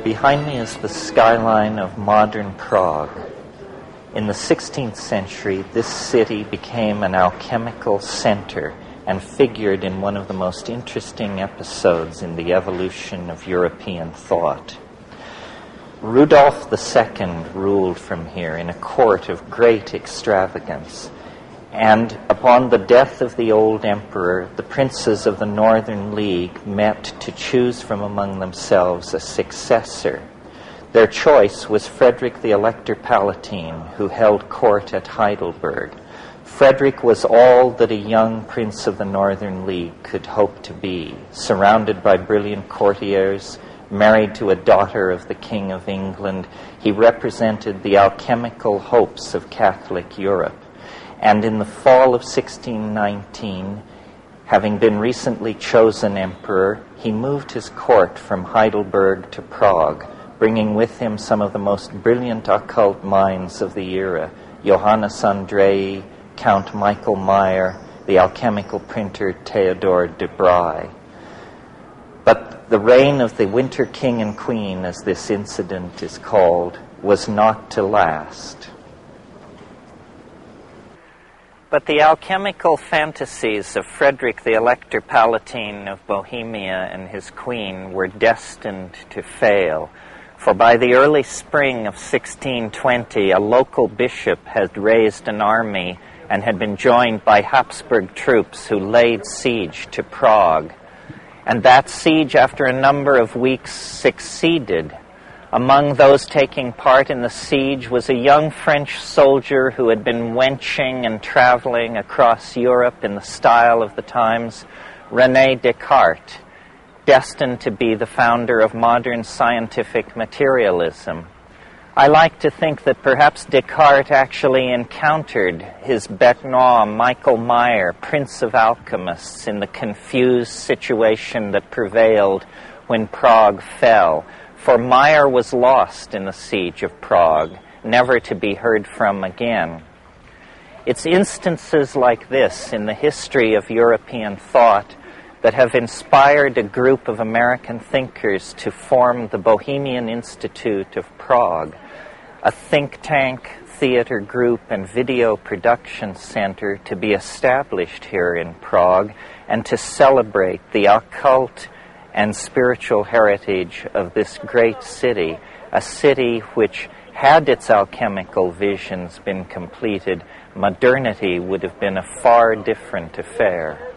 Behind me is the skyline of modern Prague. In the 16th century, this city became an alchemical center and figured in one of the most interesting episodes in the evolution of European thought. Rudolf II ruled from here in a court of great extravagance, and upon the death of the old emperor, the princes of the Northern League met to choose from among themselves a successor. Their choice was Frederick the Elector Palatine, who held court at Heidelberg. Frederick was all that a young prince of the Northern League could hope to be, surrounded by brilliant courtiers, married to a daughter of the King of England. He represented the alchemical hopes of Catholic Europe. And in the fall of 1619, having been recently chosen emperor, he moved his court from Heidelberg to Prague, bringing with him some of the most brilliant occult minds of the era, Johannes Andrei, Count Michael Meyer, the alchemical printer Theodor de Bry. But the reign of the Winter King and Queen, as this incident is called, was not to last. But the alchemical fantasies of Frederick the Elector Palatine of Bohemia and his queen were destined to fail. For by the early spring of 1620, a local bishop had raised an army and had been joined by Habsburg troops who laid siege to Prague. And that siege, after a number of weeks, succeeded. Among those taking part in the siege was a young French soldier who had been wenching and traveling across Europe in the style of the times, René Descartes, destined to be the founder of modern scientific materialism. I like to think that perhaps Descartes actually encountered his bête noire, Michael Meyer, Prince of Alchemists, in the confused situation that prevailed when Prague fell. For Meyer was lost in the siege of Prague, never to be heard from again. It's instances like this in the history of European thought that have inspired a group of American thinkers to form the Bohemian Institute of Prague, a think tank, theater group, and video production center to be established here in Prague and to celebrate the occult and spiritual heritage of this great city, a city which, had its alchemical visions been completed, modernity would have been a far different affair.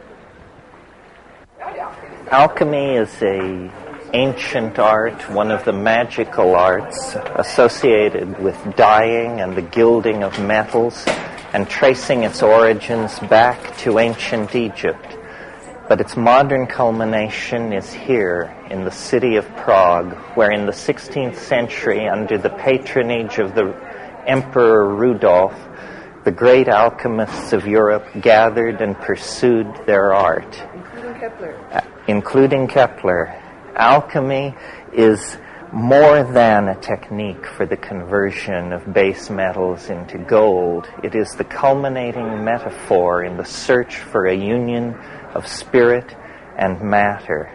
Alchemy is an ancient art, one of the magical arts associated with dyeing and the gilding of metals, and tracing its origins back to ancient Egypt. But its modern culmination is here in the city of Prague, where in the 16th century, under the patronage of the Emperor Rudolf, the great alchemists of Europe gathered and pursued their art. Including Kepler. Alchemy is more than a technique for the conversion of base metals into gold. It is the culminating metaphor in the search for a union of spirit and matter.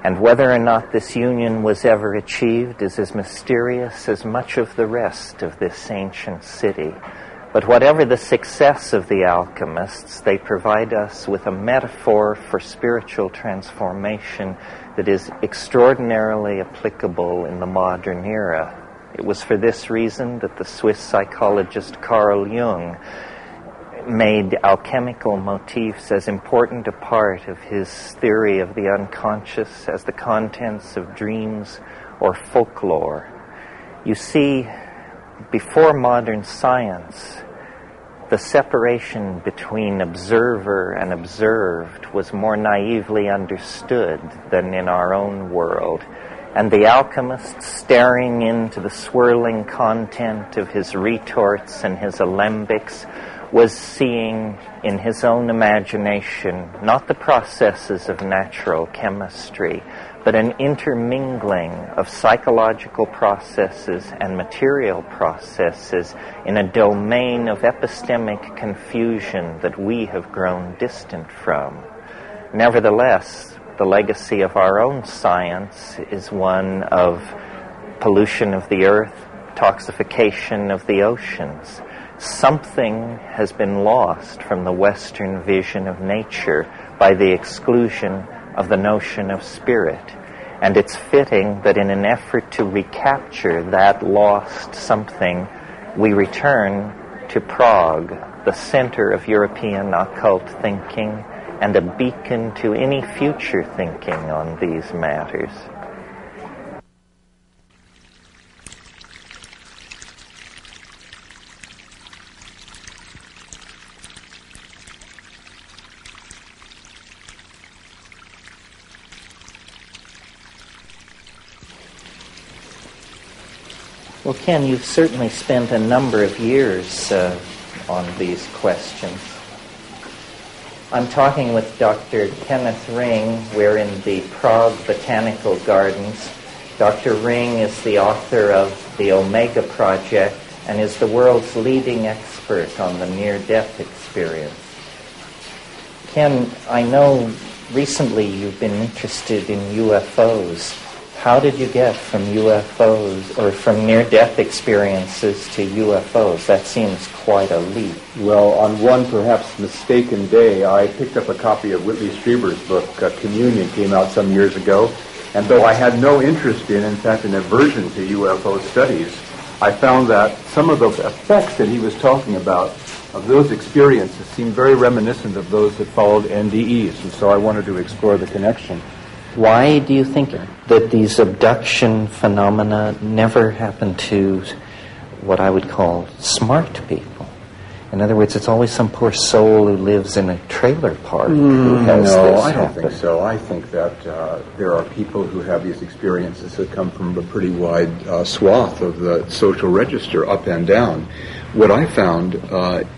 And whether or not this union was ever achieved is as mysterious as much of the rest of this ancient city. But whatever the success of the alchemists, they provide us with a metaphor for spiritual transformation that is extraordinarily applicable in the modern era. It was for this reason that the Swiss psychologist Carl Jung made alchemical motifs as important a part of his theory of the unconscious as the contents of dreams or folklore. You see, before modern science, the separation between observer and observed was more naively understood than in our own world. And the alchemist, staring into the swirling content of his retorts and his alembics, was seeing in his own imagination not the processes of natural chemistry, but an intermingling of psychological processes and material processes in a domain of epistemic confusion that we have grown distant from. Nevertheless, the legacy of our own science is one of pollution of the earth, toxification of the oceans. Something has been lost from the Western vision of nature by the exclusion of the notion of spirit. And it's fitting that in an effort to recapture that lost something, we return to Prague, the center of European occult thinking and a beacon to any future thinking on these matters. Well, Ken, you've certainly spent a number of years on these questions. I'm talking with Dr. Kenneth Ring. We're in the Prague Botanical Gardens. Dr. Ring is the author of the Omega Project and is the world's leading expert on the near-death experience. Ken, I know recently you've been interested in UFOs. How did you get from UFOs or from near-death experiences to UFOs? That seems quite a leap. Well, on one perhaps mistaken day, I picked up a copy of Whitley Strieber's book, Communion, came out some years ago, and though I had no interest in fact, an aversion to UFO studies, I found that some of the effects that he was talking about of those experiences seemed very reminiscent of those that followed NDEs, and so I wanted to explore the connection. Why do you think that these abduction phenomena never happen to what I would call smart people? In other words, it's always some poor soul who lives in a trailer park who has this No, I don't happen. think so. I think that there are people who have these experiences that come from a pretty wide swath of the social register, up and down. What I found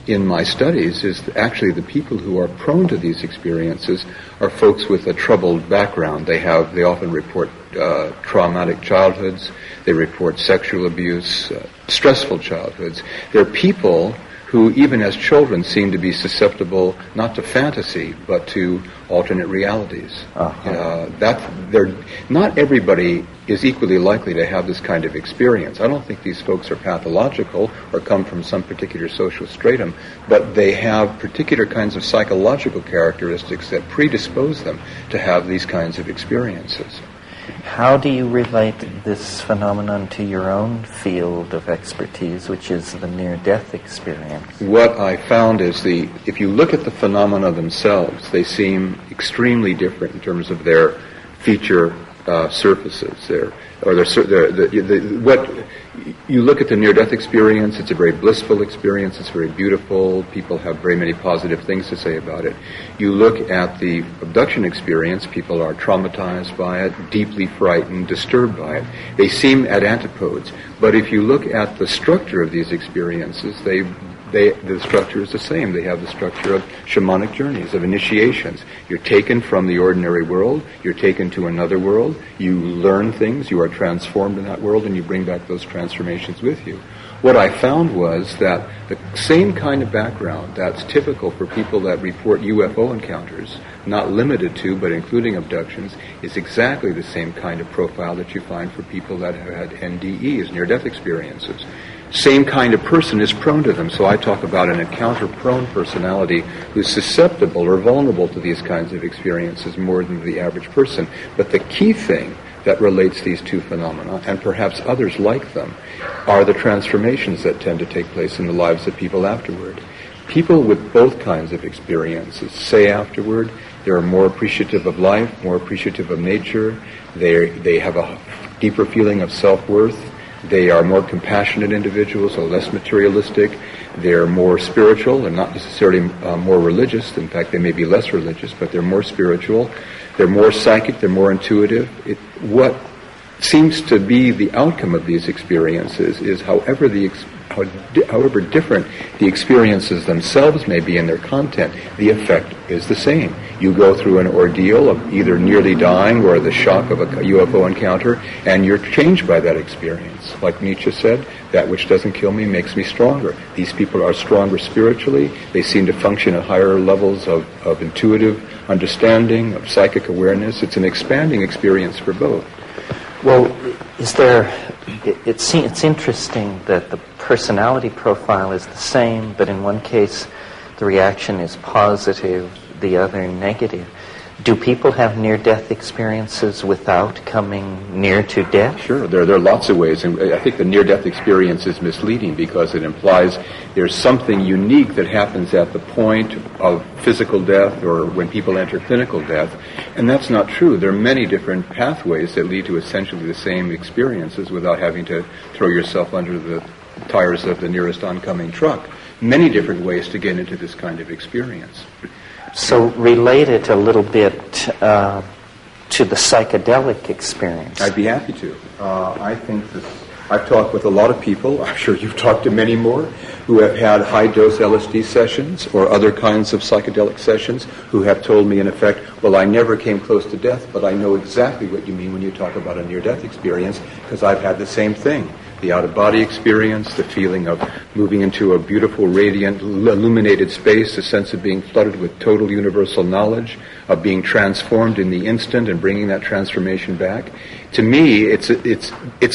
in my studies is that actually the people who are prone to these experiences are folks with a troubled background. They often report traumatic childhoods. They report sexual abuse, stressful childhoods. They're people who, even as children, seem to be susceptible not to fantasy, but to alternate realities. Not everybody is equally likely to have this kind of experience. I don't think these folks are pathological or come from some particular social stratum, but they have particular kinds of psychological characteristics that predispose them to have these kinds of experiences. How do you relate this phenomenon to your own field of expertise, which is the near-death experience? What I found is if you look at the phenomena themselves, they seem extremely different in terms of their feature surfaces. What you look at the near-death experience, it's a very blissful experience, it's very beautiful, people have very many positive things to say about it. You look at the abduction experience, people are traumatized by it, deeply frightened, disturbed by it. They seem at antipodes. But if you look at the structure of these experiences, the structure is the same. They have the structure of shamanic journeys, of initiations. You're taken from the ordinary world, you're taken to another world, you learn things, you are transformed in that world, and you bring back those transformations with you. What I found was that the same kind of background that's typical for people that report UFO encounters, not limited to, but including abductions, is exactly the same kind of profile that you find for people that have had NDEs, near-death experiences. Same kind of person is prone to them. So I talk about an encounter-prone personality who's susceptible or vulnerable to these kinds of experiences more than the average person. But the key thing that relates these two phenomena, and perhaps others like them, are the transformations that tend to take place in the lives of people afterward. People with both kinds of experiences say afterward they're more appreciative of life, more appreciative of nature, they have a deeper feeling of self-worth, they are more compassionate individuals, or less materialistic. They're more spiritual and not necessarily more religious. In fact, they may be less religious, but they're more spiritual. They're more psychic. They're more intuitive. What seems to be the outcome of these experiences is however the however different the experiences themselves may be in their content, the effect is the same. You go through an ordeal of either nearly dying or the shock of a UFO encounter, and you're changed by that experience. Like Nietzsche said, that which doesn't kill me makes me stronger. These people are stronger spiritually. They seem to function at higher levels of intuitive understanding, of psychic awareness. It's an expanding experience for both. Well, it's interesting that the personality profile is the same, but in one case the reaction is positive, the other negative. Do people have near-death experiences without coming near to death? Sure, there are lots of ways, and I think the near-death experience is misleading because it implies there's something unique that happens at the point of physical death or when people enter clinical death, and that's not true. There are many different pathways that lead to essentially the same experiences without having to throw yourself under the tires of the nearest oncoming truck. Many different ways to get into this kind of experience. So relate it a little bit to the psychedelic experience. I'd be happy to. I think that I've talked with a lot of people, I'm sure you've talked to many more, who have had high-dose LSD sessions or other kinds of psychedelic sessions who have told me, in effect, well, I never came close to death, but I know exactly what you mean when you talk about a near-death experience because I've had the same thing. The out-of-body experience, the feeling of moving into a beautiful, radiant, illuminated space, the sense of being flooded with total universal knowledge, of being transformed in the instant and bringing that transformation back. To me, it's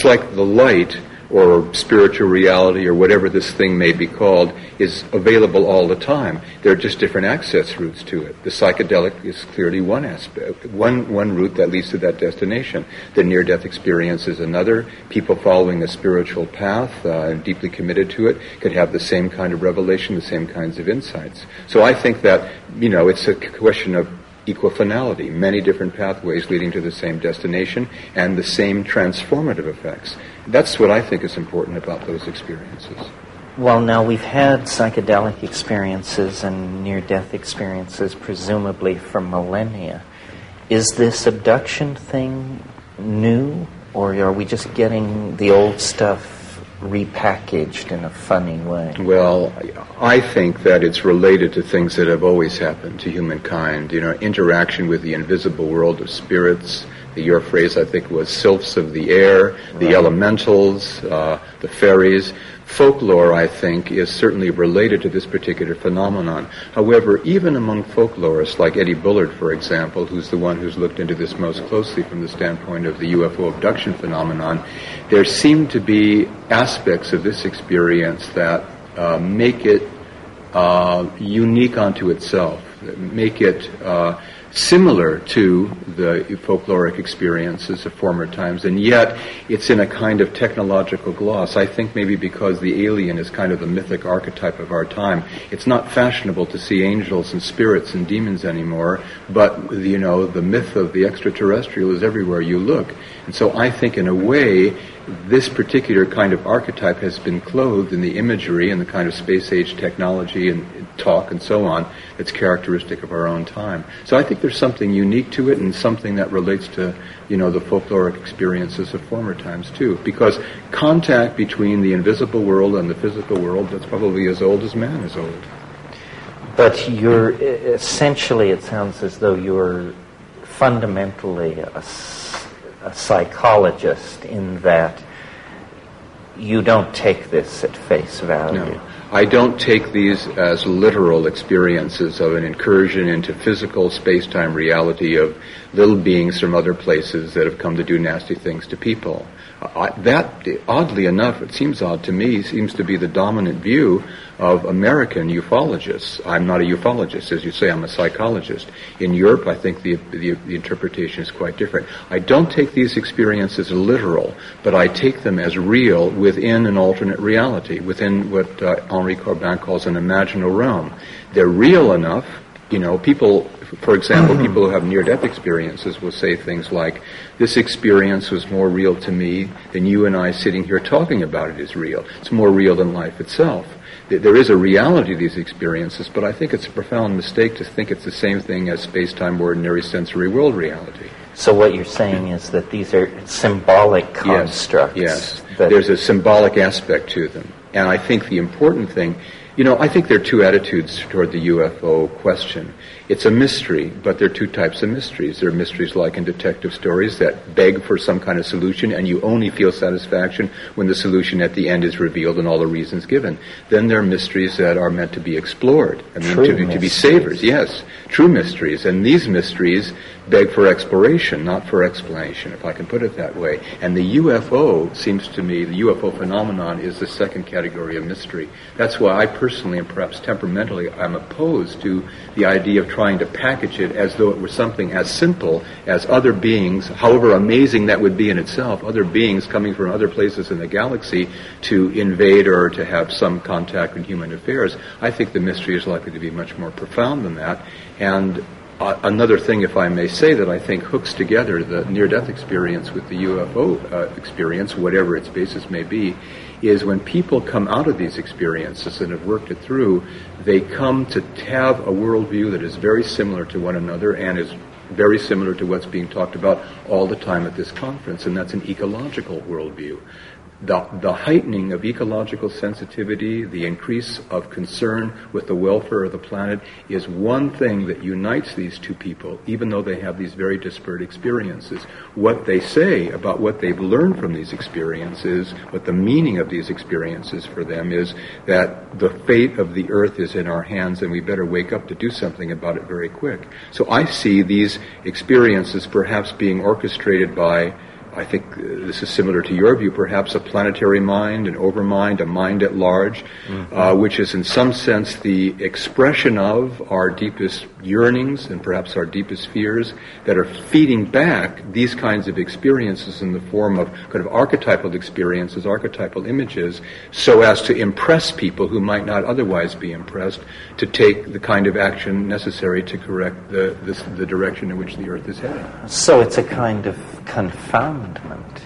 like the light or spiritual reality or whatever this thing may be called is available all the time. There are just different access routes to it. The psychedelic is clearly one aspect, one route that leads to that destination. The near-death experience is another. People following a spiritual path, deeply committed to it, could have the same kind of revelation, the same kinds of insights. So I think that, it's a question of equifinality, many different pathways leading to the same destination and the same transformative effects. That's what I think is important about those experiences. Well, now we've had psychedelic experiences and near-death experiences presumably for millennia. Is this abduction thing new, or are we just getting the old stuff repackaged in a funny way? Well, I think that it's related to things that have always happened to humankind. Interaction with the invisible world of spirits. Your phrase, I think, was sylphs of the air, the elementals, the fairies. Folklore, I think, is certainly related to this particular phenomenon. However, even among folklorists like Eddie Bullard, for example, who's the one who's looked into this most closely from the standpoint of the UFO abduction phenomenon, there seem to be aspects of this experience that make it unique unto itself, that make it similar to the folkloric experiences of former times, and yet it's in a kind of technological gloss. I think maybe because the alien is kind of the mythic archetype of our time, it's not fashionable to see angels and spirits and demons anymore, but the myth of the extraterrestrial is everywhere you look. And so I think in a way this particular kind of archetype has been clothed in the imagery and the kind of space-age technology and talk and so on that's characteristic of our own time. So I think there's something unique to it and something that relates to, the folkloric experiences of former times too. Because contact between the invisible world and the physical world, that's probably as old as man is old. But you're essentially, it sounds as though you're fundamentally a psychologist in that you don't take this at face value. No. I don't take these as literal experiences of an incursion into physical space-time reality of little beings from other places that have come to do nasty things to people. That, oddly enough, it seems odd to me, seems to be the dominant view of American ufologists. I'm not a ufologist, as you say, I'm a psychologist. In Europe, I think the interpretation is quite different. I don't take these experiences literal, but I take them as real within an alternate reality, within what Henri Corbin calls an imaginal realm. They're real enough, people, for example, people who have near-death experiences will say things like, this experience was more real to me than you and I sitting here talking about it is real. It's more real than life itself. There is a reality to these experiences, but I think it's a profound mistake to think it's the same thing as space-time, ordinary sensory world reality. So what you're saying is that these are symbolic constructs. Yes. There's a symbolic aspect to them. And I think the important thing, I think there are two attitudes toward the UFO question. It's a mystery, but there are two types of mysteries. There are mysteries like in detective stories that beg for some kind of solution, and you only feel satisfaction when the solution at the end is revealed and all the reasons given. Then there are mysteries that are meant to be explored. To be savors, yes, true mysteries. And these mysteries beg for exploration, not for explanation, if I can put it that way. And the UFO, seems to me, the UFO phenomenon is the second category of mystery. That's why I personally, and perhaps temperamentally, I'm opposed to the idea of trying to package it as though it were something as simple as other beings, however amazing that would be in itself, other beings coming from other places in the galaxy to invade or to have some contact with human affairs. I think the mystery is likely to be much more profound than that. And another thing, if I may say, that I think hooks together the near-death experience with the UFO experience, whatever its basis may be, is when people come out of these experiences and have worked it through, they come to have a worldview that is very similar to one another and is very similar to what's being talked about all the time at this conference, and that's an ecological worldview. The heightening of ecological sensitivity, the increase of concern with the welfare of the planet is one thing that unites these two people, even though they have these very disparate experiences. What they say about what they've learned from these experiences, what the meaning of these experiences for them is, that the fate of the earth is in our hands and we better wake up to do something about it very quick. So I see these experiences perhaps being orchestrated by, I think this is similar to your view, perhaps a planetary mind, an overmind, a mind at large, which is in some sense the expression of our deepest yearnings and perhaps our deepest fears that are feeding back these kinds of experiences in the form of kind of archetypal experiences, archetypal images, so as to impress people who might not otherwise be impressed to take the kind of action necessary to correct the direction in which the Earth is heading. So it's a kind of confoundment.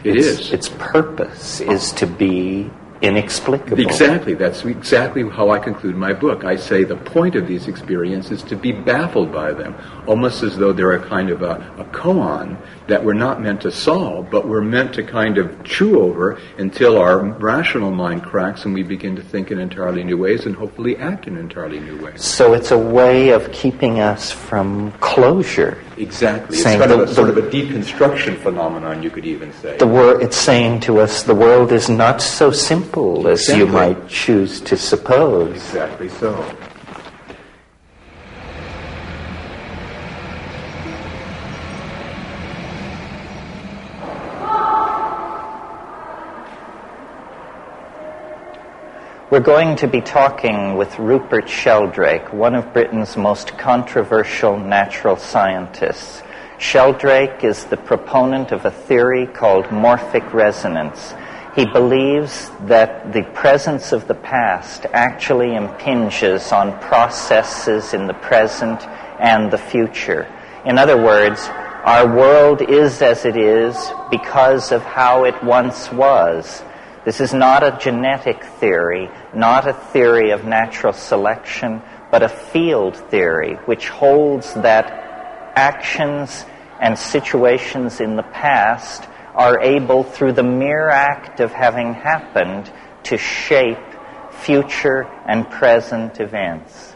Its purpose is to be inexplicable. Exactly. That's exactly how I conclude my book. I say the point of these experiences is to be baffled by them, almost as though they're a kind of a koan that we're not meant to solve, but we're meant to kind of chew over until our rational mind cracks and we begin to think in entirely new ways and hopefully act in entirely new ways. So it's a way of keeping us from closure. Exactly. It's kind of a sort of a deconstruction phenomenon, you could even say. It's saying to us the world is not so simple as you might choose to suppose. Exactly so. We're going to be talking with Rupert Sheldrake, one of Britain's most controversial natural scientists. Sheldrake is the proponent of a theory called morphic resonance. He believes that the presence of the past actually impinges on processes in the present and the future. In other words, our world is as it is because of how it once was. This is not a genetic theory, not a theory of natural selection, but a field theory which holds that actions and situations in the past are able, through the mere act of having happened, to shape future and present events.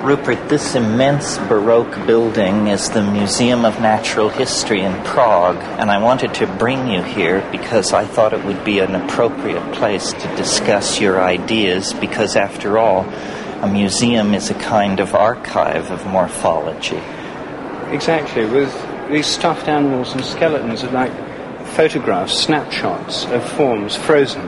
Rupert, this immense Baroque building is the Museum of Natural History in Prague, and I wanted to bring you here because I thought it would be an appropriate place to discuss your ideas, because after all, a museum is a kind of archive of morphology. Exactly. With these stuffed animals and skeletons are like photographs, snapshots of forms frozen.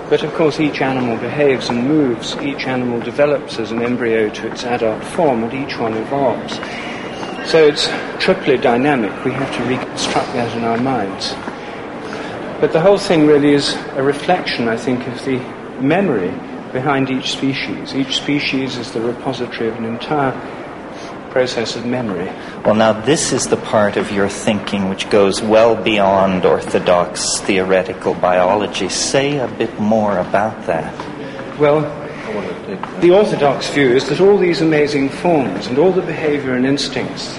But of course each animal behaves and moves, each animal develops as an embryo to its adult form, and each one evolves. So it's triply dynamic. We have to reconstruct that in our minds. But the whole thing really is a reflection, I think, of the memory behind each species. Each species is the repository of an entire process of memory. Well, now this is the part of your thinking which goes well beyond orthodox theoretical biology. Say a bit more about that. Well, the orthodox view is that all these amazing forms and all the behavior and instincts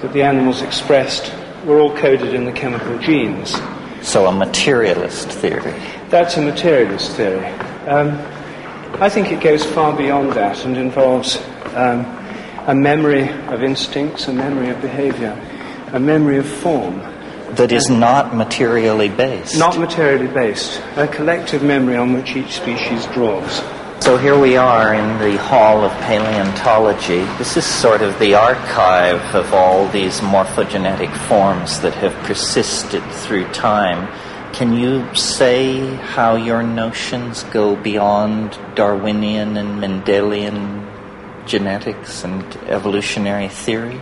that the animals expressed were all coded in the chemical genes. So a materialist theory. That's a materialist theory. I think it goes far beyond that and involves a memory of instincts, a memory of behavior, a memory of form. That is not materially based. Not materially based. A collective memory on which each species draws. So here we are in the Hall of Paleontology. This is sort of the archive of all these morphogenetic forms that have persisted through time. Can you say how your notions go beyond Darwinian and Mendelian genetics and evolutionary theory?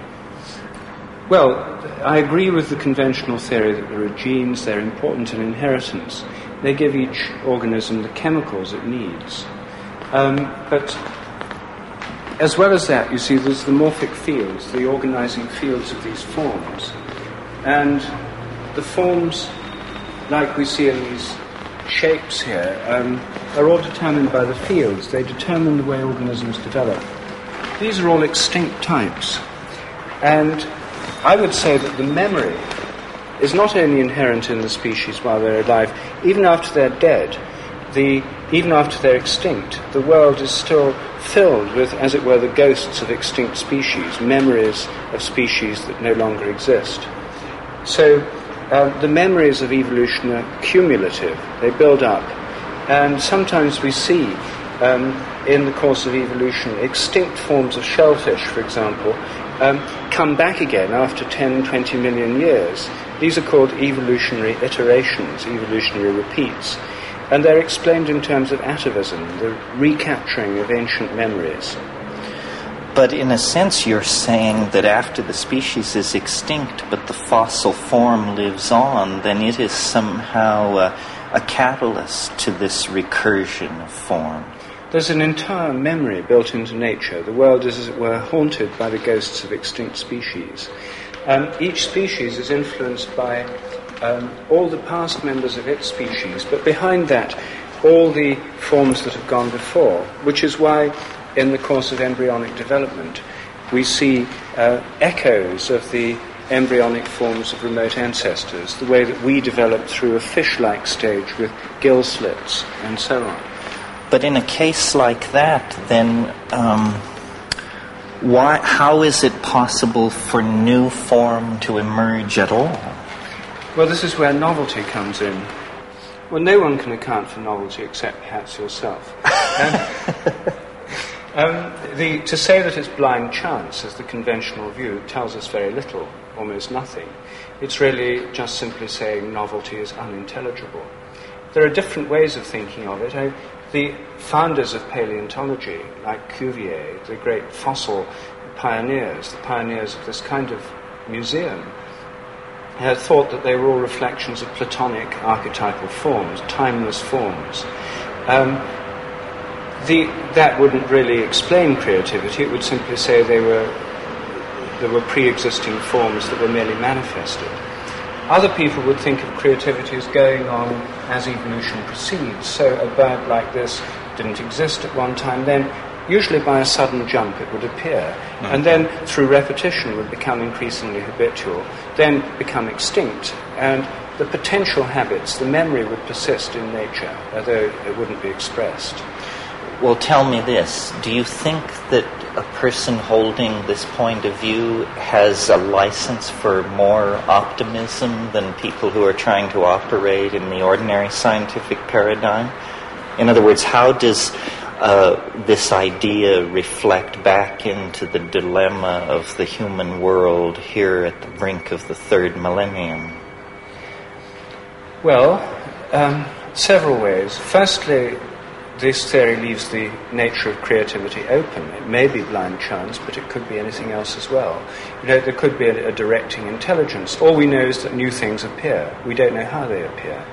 Well, I agree with the conventional theory that there are genes, they're important in inheritance. They give each organism the chemicals it needs. But as well as that, you see, there's the morphic fields, the organizing fields of these forms. And the forms, like we see in these shapes here, are all determined by the fields. They determine the way organisms develop. These are all extinct types. And I would say that the memory is not only inherent in the species while they're alive, even after they're dead, even after they're extinct, the world is still filled with, as it were, the ghosts of extinct species, memories of species that no longer exist. So the memories of evolution are cumulative, they build up, and sometimes we see in the course of evolution extinct forms of shellfish, for example, come back again after 10, 20 million years. These are called evolutionary iterations, evolutionary repeats. And they're explained in terms of atavism, the recapturing of ancient memories. But in a sense, you're saying that after the species is extinct, but the fossil form lives on, then it is somehow a catalyst to this recursion of form. There's an entire memory built into nature. The world is, as it were, haunted by the ghosts of extinct species. Each species is influenced by all the past members of its species, but behind that, all the forms that have gone before, which is why, in the course of embryonic development, we see echoes of the embryonic forms of remote ancestors, the way that we developed through a fish-like stage with gill slits and so on. But in a case like that, then how is it possible for new form to emerge at all? Well, this is where novelty comes in. Well, no one can account for novelty except perhaps yourself. To say that it's blind chance is the conventional view. It tells us very little, almost nothing. It's really just simply saying novelty is unintelligible. There are different ways of thinking of it. The founders of paleontology, like Cuvier, the great fossil pioneers, the pioneers of this kind of museum, had thought that they were all reflections of Platonic archetypal forms, timeless forms. That wouldn't really explain creativity. It would simply say there were pre-existing forms that were merely manifested. Other people would think of creativity as going on as evolution proceeds. So a bird like this didn't exist at one time, then usually by a sudden jump it would appear, and then through repetition would become increasingly habitual, then become extinct, and the potential habits, the memory would persist in nature, although it wouldn't be expressed. Well, tell me this. Do you think that a person holding this point of view has a license for more optimism than people who are trying to operate in the ordinary scientific paradigm? In other words, how does this idea reflect back into the dilemma of the human world here at the brink of the third millennium? Well, several ways. Firstly, this theory leaves the nature of creativity open. It may be blind chance, but it could be anything else as well. There could be a directing intelligence. All we know is that new things appear. We don't know how they appear.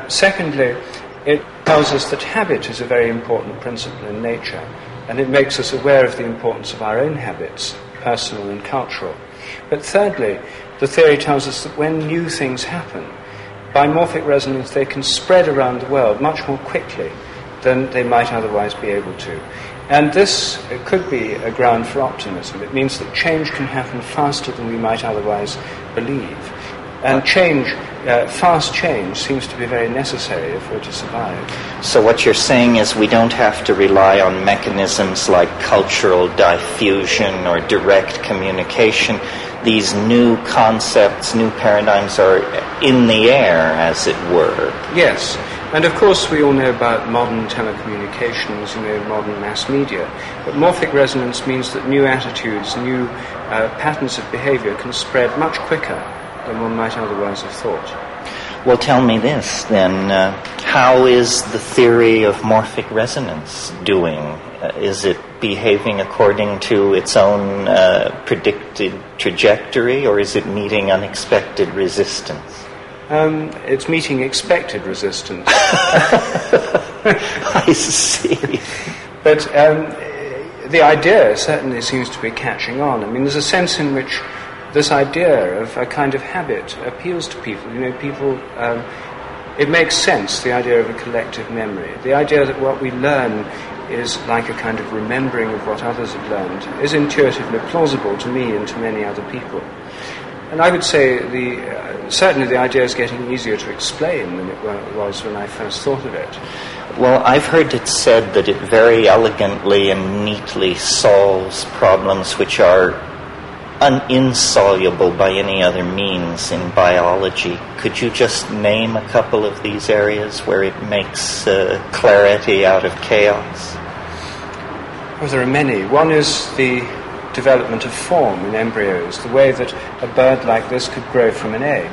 Secondly, it tells us that habit is a very important principle in nature, and it makes us aware of the importance of our own habits, personal and cultural. But thirdly, the theory tells us that when new things happen, by morphic resonance they can spread around the world much more quickly than they might otherwise be able to. And this could be a ground for optimism. It means that change can happen faster than we might otherwise believe. And change, fast change, seems to be very necessary if we're to survive. So what you're saying is we don't have to rely on mechanisms like cultural diffusion or direct communication. These new concepts, new paradigms are in the air, as it were. Yes. And of course we all know about modern telecommunications, modern mass media. But morphic resonance means that new attitudes, new patterns of behavior can spread much quicker than one might otherwise have thought. Well, tell me this then. How is the theory of morphic resonance doing? Is it behaving according to its own predicted trajectory, or is it meeting unexpected resistance? It's meeting expected resistance. I see. But the idea certainly seems to be catching on. I mean, there's a sense in which this idea of a kind of habit appeals to people. People, it makes sense, the idea of a collective memory. The idea that what we learn is like a kind of remembering of what others have learned is intuitively plausible to me and to many other people. And I would say certainly the idea is getting easier to explain than it was when I first thought of it. Well, I've heard it said that it very elegantly and neatly solves problems which are insoluble by any other means in biology. Could you just name a couple of these areas where it makes clarity out of chaos? Well, there are many. One is the development of form in embryos, the way that a bird like this could grow from an egg.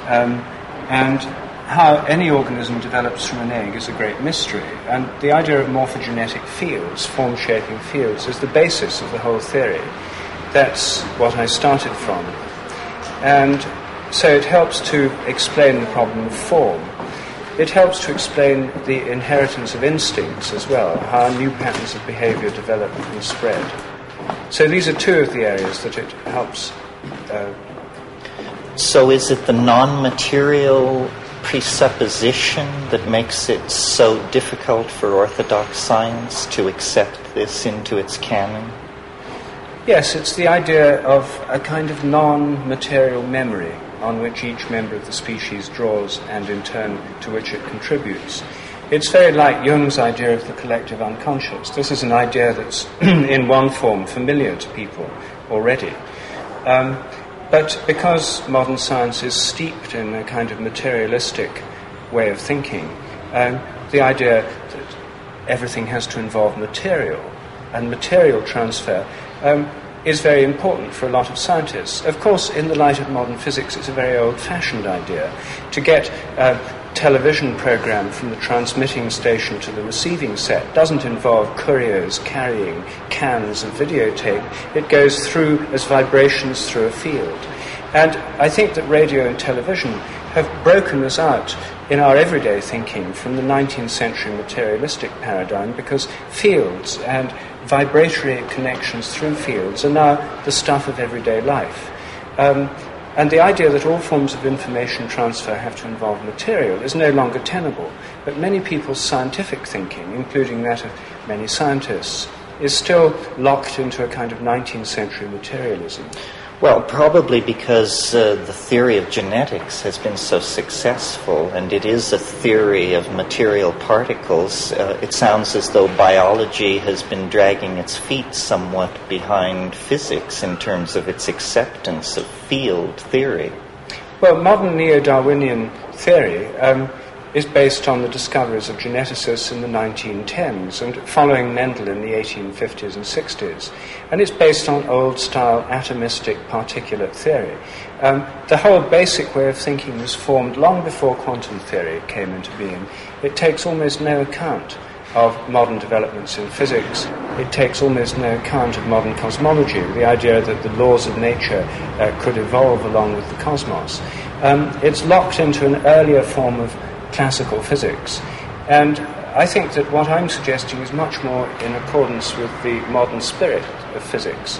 And how any organism develops from an egg is a great mystery. And the idea of morphogenetic fields, form-shaping fields, is the basis of the whole theory. That's what I started from. And so it helps to explain the problem of form. It helps to explain the inheritance of instincts as well, how new patterns of behavior develop and spread. So these are two of the areas that it helps. So is it the non-material presupposition that makes it so difficult for orthodox science to accept this into its canon? Yes, it's the idea of a kind of non-material memory on which each member of the species draws and in turn to which it contributes. It's very like Jung's idea of the collective unconscious. This is an idea that's in one form familiar to people already. But because modern science is steeped in a kind of materialistic way of thinking, the idea that everything has to involve material and material transfer is very important for a lot of scientists. Of course, in the light of modern physics, it's a very old-fashioned idea. To get a television program from the transmitting station to the receiving set doesn't involve couriers carrying cans of videotape. It goes through as vibrations through a field. And I think that radio and television have broken us out in our everyday thinking from the 19th century materialistic paradigm, because fields and vibratory connections through fields are now the stuff of everyday life. And the idea that all forms of information transfer have to involve material is no longer tenable. But many people's scientific thinking, including that of many scientists, is still locked into a kind of 19th century materialism. Well, probably because the theory of genetics has been so successful, and it is a theory of material particles. It sounds as though biology has been dragging its feet somewhat behind physics in terms of its acceptance of field theory. Well, modern neo-Darwinian theory is based on the discoveries of geneticists in the 1910s and following Mendel in the 1850s and 60s. And it's based on old-style atomistic particulate theory. The whole basic way of thinking was formed long before quantum theory came into being. It takes almost no account of modern developments in physics. It takes almost no account of modern cosmology, the idea that the laws of nature could evolve along with the cosmos. It's locked into an earlier form of classical physics. And I think that what I'm suggesting is much more in accordance with the modern spirit of physics,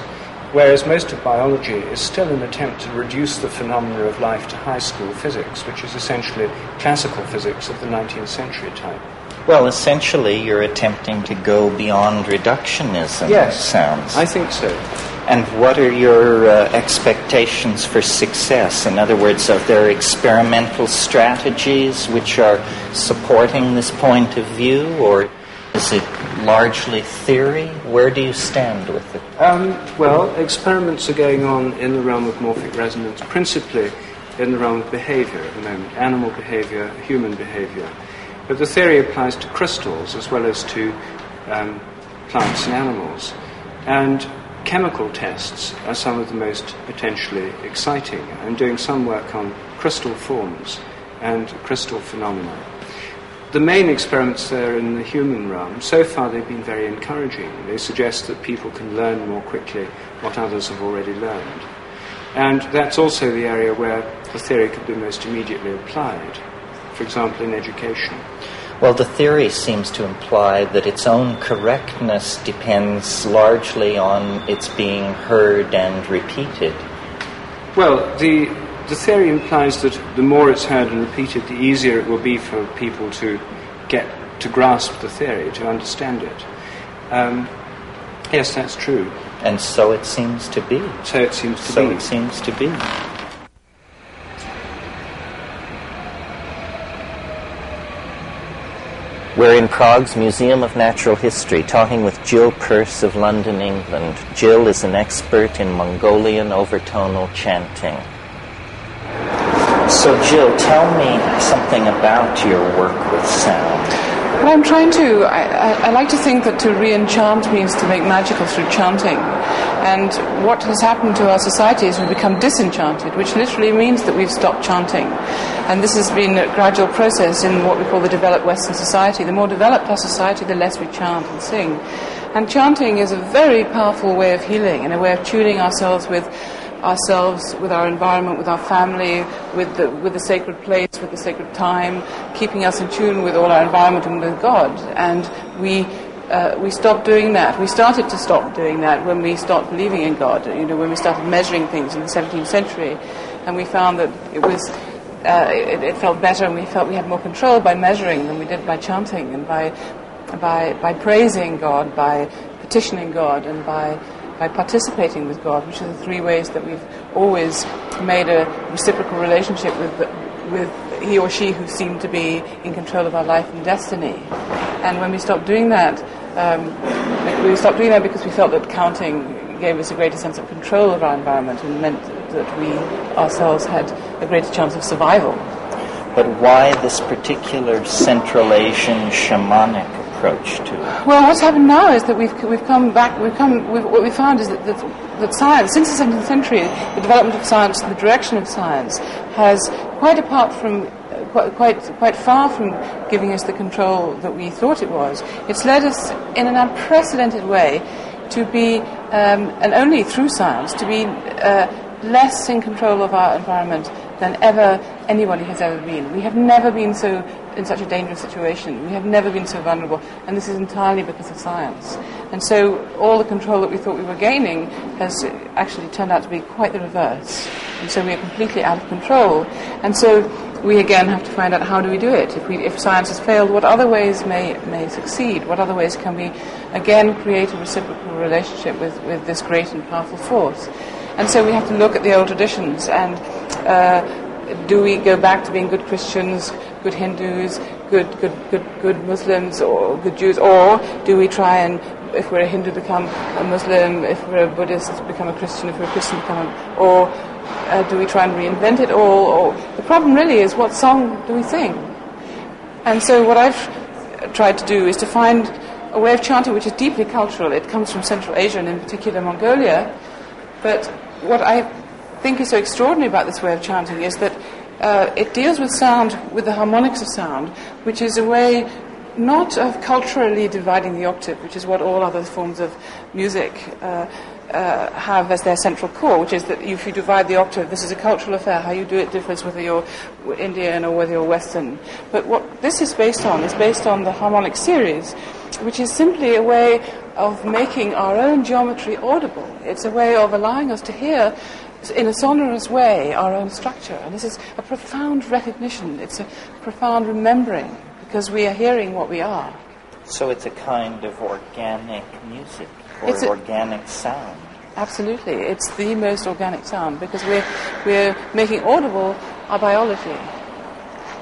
whereas most of biology is still an attempt to reduce the phenomena of life to high school physics, which is essentially classical physics of the 19th century type. Well, essentially you're attempting to go beyond reductionism, yes, it sounds. I think so. And what are your expectations for success? In other words, are there experimental strategies which are supporting this point of view, or is it largely theory? Where do you stand with it? Well, experiments are going on in the realm of morphic resonance, principally in the realm of behavior at the moment, animal behavior, human behavior. But the theory applies to crystals as well as to plants and animals. And chemical tests are some of the most potentially exciting. I'm doing some work on crystal forms and crystal phenomena. The main experiments there in the human realm, so far they've been very encouraging. They suggest that people can learn more quickly what others have already learned. And that's also the area where the theory could be most immediately applied, for example, in education. Well, the theory seems to imply that its own correctness depends largely on its being heard and repeated. Well, the theory implies that the more it's heard and repeated, the easier it will be for people to get to grasp the theory, to understand it. Yes, that's true. And so it seems to be. So it seems to be. We're in Prague's Museum of Natural History, talking with Jill Peirce of London, England. Jill is an expert in Mongolian overtonal chanting. So, Jill, tell me something about your work with sound. Well, I'm trying to, I like to think that to re-enchant means to make magical through chanting. And what has happened to our society is we've become disenchanted, which literally means that we've stopped chanting. And this has been a gradual process in what we call the developed Western society. The more developed our society, the less we chant and sing. And chanting is a very powerful way of healing and a way of tuning ourselves, with our environment, with our family, with the sacred place, with the sacred time, keeping us in tune with all our environment and with God. And we stopped doing that. We started to stop doing that when we stopped believing in God. When we started measuring things in the 17th century, and we found that it felt better, and we felt we had more control by measuring than we did by chanting and by praising God, by petitioning God, and by participating with God, which are the three ways that we've always made a reciprocal relationship with he or she who seemed to be in control of our life and destiny. And when we stopped doing that, because we felt that counting gave us a greater sense of control of our environment and meant that we ourselves had a greater chance of survival. But why this particular Central Asian shamanic approach to it? Well, what's happened now is that what we found is that science, since the 17th century, the development of science, the direction of science, has quite far from giving us the control that we thought it was. It's led us in an unprecedented way to be, and only through science, to be less in control of our environment than ever anybody has ever been. We have never been in such a dangerous situation. We have never been so vulnerable, and this is entirely because of science. And so all the control that we thought we were gaining has actually turned out to be quite the reverse. And so we are completely out of control. And so we again have to find out, how do we do it? If science has failed, what other ways may succeed? What other ways can we again create a reciprocal relationship with this great and powerful force? And so we have to look at the old traditions, and do we go back to being good Christians, good Hindus, good Muslims, or good Jews, or do we try and, if we're a Hindu, become a Muslim, if we're a Buddhist, become a Christian, if we're a Christian, or do we try and reinvent it all? Or the problem really is, what song do we sing? And so what I've tried to do is to find a way of chanting which is deeply cultural. It comes from Central Asia, and in particular Mongolia. But what I think is so extraordinary about this way of chanting is that it deals with sound, with the harmonics of sound, which is a way not of culturally dividing the octave, which is what all other forms of music have as their central core, which is that if you divide the octave, this is a cultural affair. How you do it differs whether you're Indian or whether you're Western. But what this is based on the harmonic series, which is simply a way of making our own geometry audible. It's a way of allowing us to hear in a sonorous way our own structure. And this is a profound recognition. It's a profound remembering, because we are hearing what we are. So it's a kind of organic music, or organic sound. Absolutely. It's the most organic sound because we're making audible our biology.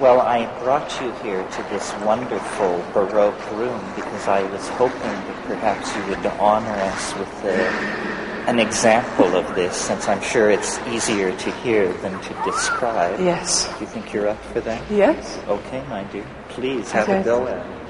Well, I brought you here to this wonderful Baroque room because I was hoping that perhaps you would honor us with an example of this, since I'm sure it's easier to hear than to describe. Yes. Do you think you're up for that? Yes. Okay, my dear. Please, have a go at it.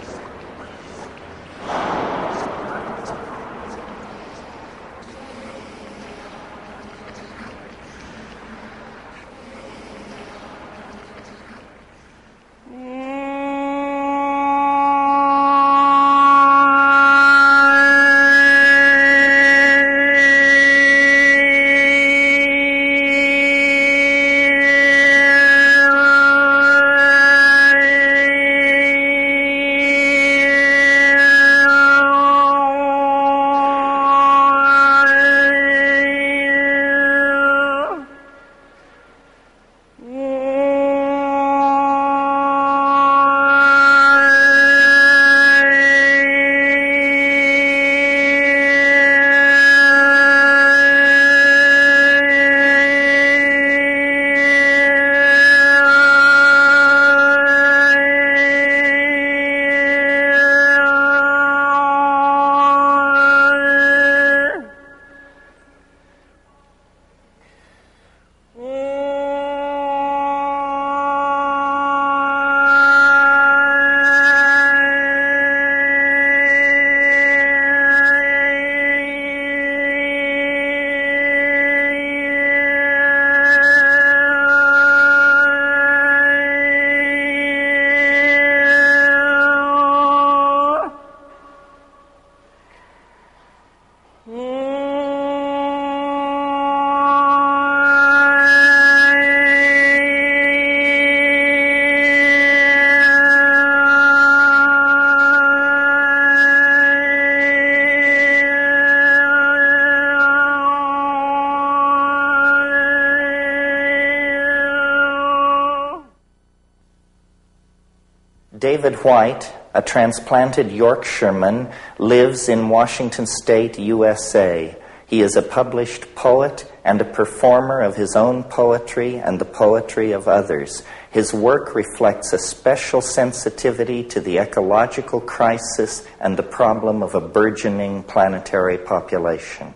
David White, a transplanted Yorkshireman, lives in Washington State, USA. He is a published poet and a performer of his own poetry and the poetry of others. His work reflects a special sensitivity to the ecological crisis and the problem of a burgeoning planetary population.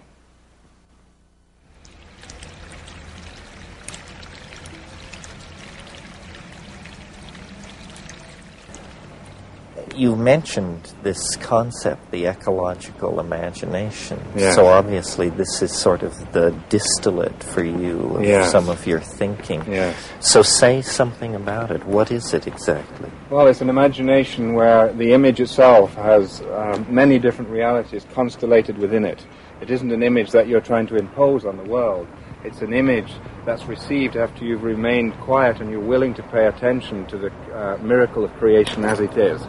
You mentioned this concept, the ecological imagination. Yes. So obviously this is sort of the distillate for you of Yes. some of your thinking. Yes. So say something about it. What is it exactly? Well, it's an imagination where the image itself has many different realities constellated within it. It isn't an image that you're trying to impose on the world. It's an image that's received after you've remained quiet and you're willing to pay attention to the miracle of creation as it is.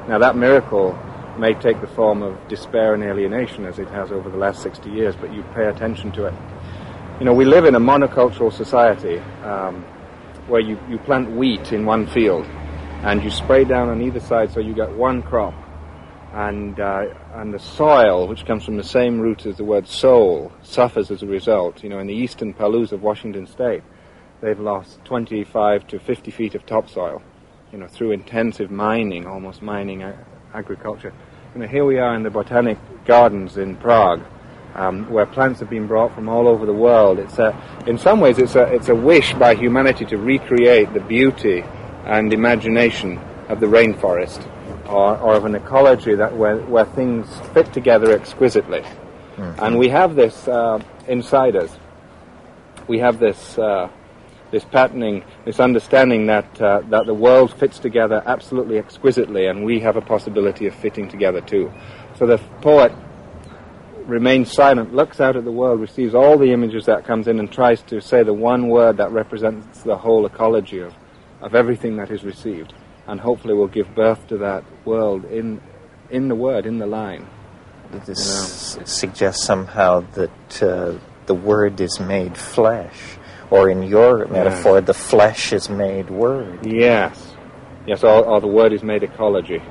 Now, that miracle may take the form of despair and alienation, as it has over the last 60 years, but you pay attention to it. You know, we live in a monocultural society where you plant wheat in one field, and you spray down on either side so you get one crop. And the soil, which comes from the same root as the word soul, suffers as a result. You know, in the eastern Palouse of Washington State, they've lost 25 to 50 feet of topsoil, you know, through intensive mining, almost mining agriculture. You know, here we are in the Botanic Gardens in Prague, where plants have been brought from all over the world. In some ways, it's a wish by humanity to recreate the beauty and imagination of the rainforest, or of an ecology that where things fit together exquisitely. Mm-hmm. And we have this inside us. We have this patterning, this understanding that the world fits together absolutely exquisitely, and we have a possibility of fitting together too. So the poet remains silent, looks out at the world, receives all the images that comes in, and tries to say the one word that represents the whole ecology of everything that is received, and hopefully will give birth to that world in the word, in the line. This suggests somehow that the word is made flesh. Or in your metaphor, the flesh is made word. Yes. Yes, or the word is made ecology.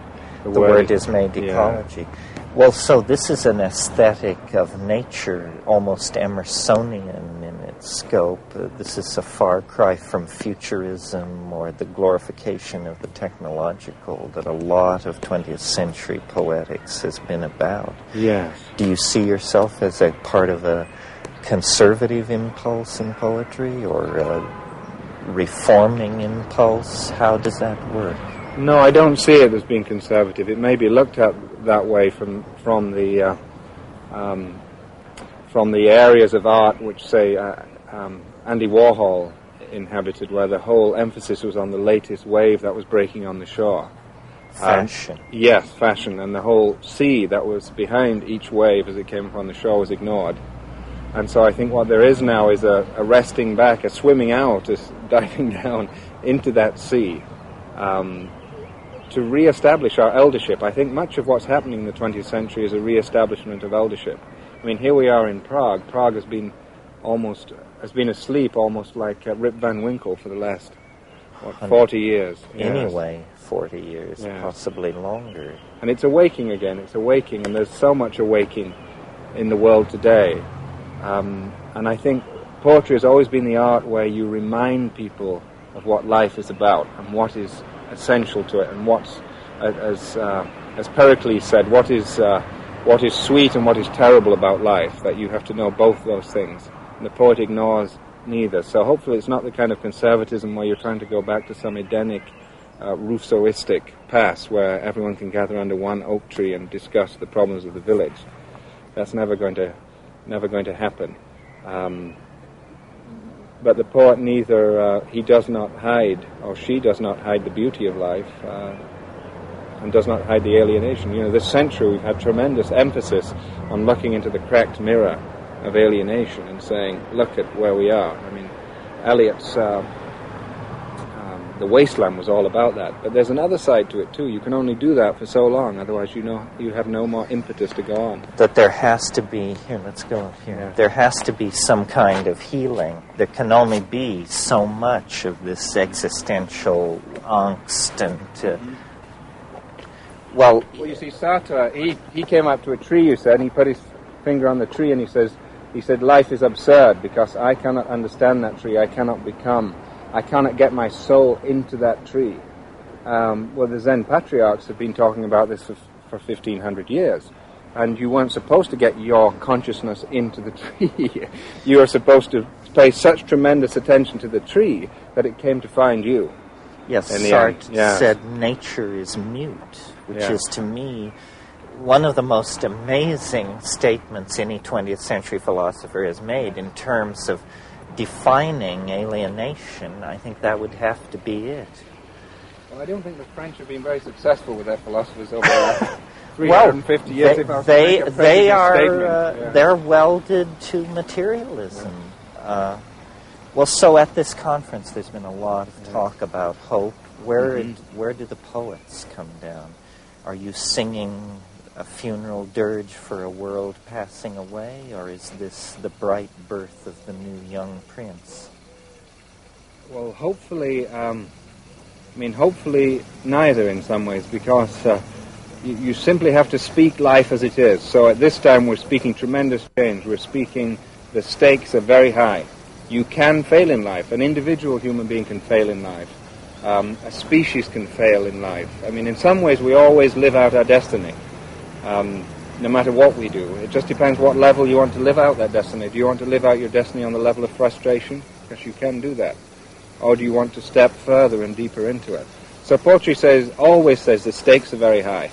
The word is made ecology. Well, so this is an aesthetic of nature, almost Emersonian in its scope. This is a far cry from futurism or the glorification of the technological that a lot of 20th century poetics has been about. Yes. Do you see yourself as a part of a conservative impulse in poetry or a reforming impulse? How does that work? No, I don't see it as being conservative. It may be looked at that way from the areas of art which, say, Andy Warhol inhabited, where the whole emphasis was on the latest wave that was breaking on the shore. Fashion. Yes, fashion, and the whole sea that was behind each wave as it came upon the shore was ignored. And so I think what there is now is a resting back, a swimming out, a diving down into that sea. To re-establish our eldership. I think much of what's happening in the 20th century is a re-establishment of eldership. I mean, here we are in Prague. Prague has been asleep, almost like Rip Van Winkle for the last 40 years. Anyway, 40 years, possibly longer. And it's awaking again. It's awaking, and there's so much awaking in the world today. And I think poetry has always been the art where you remind people of what life is about and what is essential to it, and what's, as Pericles said, what is sweet and what is terrible about life, that you have to know both those things. And the poet ignores neither. So hopefully it's not the kind of conservatism where you're trying to go back to some Edenic, Rousseauistic past where everyone can gather under one oak tree and discuss the problems of the village. That's never going to happen. But the poet he does not hide, or she does not hide the beauty of life, and does not hide the alienation. You know, this century we've had tremendous emphasis on looking into the cracked mirror of alienation and saying, look at where we are. I mean, Eliot's The Wasteland was all about that. But there's another side to it too. You can only do that for so long, otherwise you have no more impetus to go on. That there has to be, let's go here. Yeah. There has to be some kind of healing. There can only be so much of this existential angst and... Well, you see, Sartre, he came up to a tree, you said, and he put his finger on the tree and he said, life is absurd because I cannot understand that tree, I cannot get my soul into that tree. Well, the Zen patriarchs have been talking about this for 1,500 years. And you weren't supposed to get your consciousness into the tree. You were supposed to pay such tremendous attention to the tree that it came to find you. Yes, Sartre said nature is mute, which is to me one of the most amazing statements any 20th century philosopher has made in terms of defining alienation. I think that would have to be it. Well, I don't think the French have been very successful with their philosophers over the last 350 years. They're welded to materialism. So at this conference, there's been a lot of talk about hope. Where do the poets come down? Are you singing a funeral dirge for a world passing away, or is this the bright birth of the new young prince? Well, hopefully neither in some ways, because you simply have to speak life as it is. So at this time we're speaking tremendous change. We're speaking the stakes are very high. You can fail in life. An individual human being can fail in life. A species can fail in life. I mean, in some ways we always live out our destiny. No matter what we do. It just depends what level you want to live out that destiny. Do you want to live out your destiny on the level of frustration? Because you can do that. Or do you want to step further and deeper into it? So poetry always says the stakes are very high.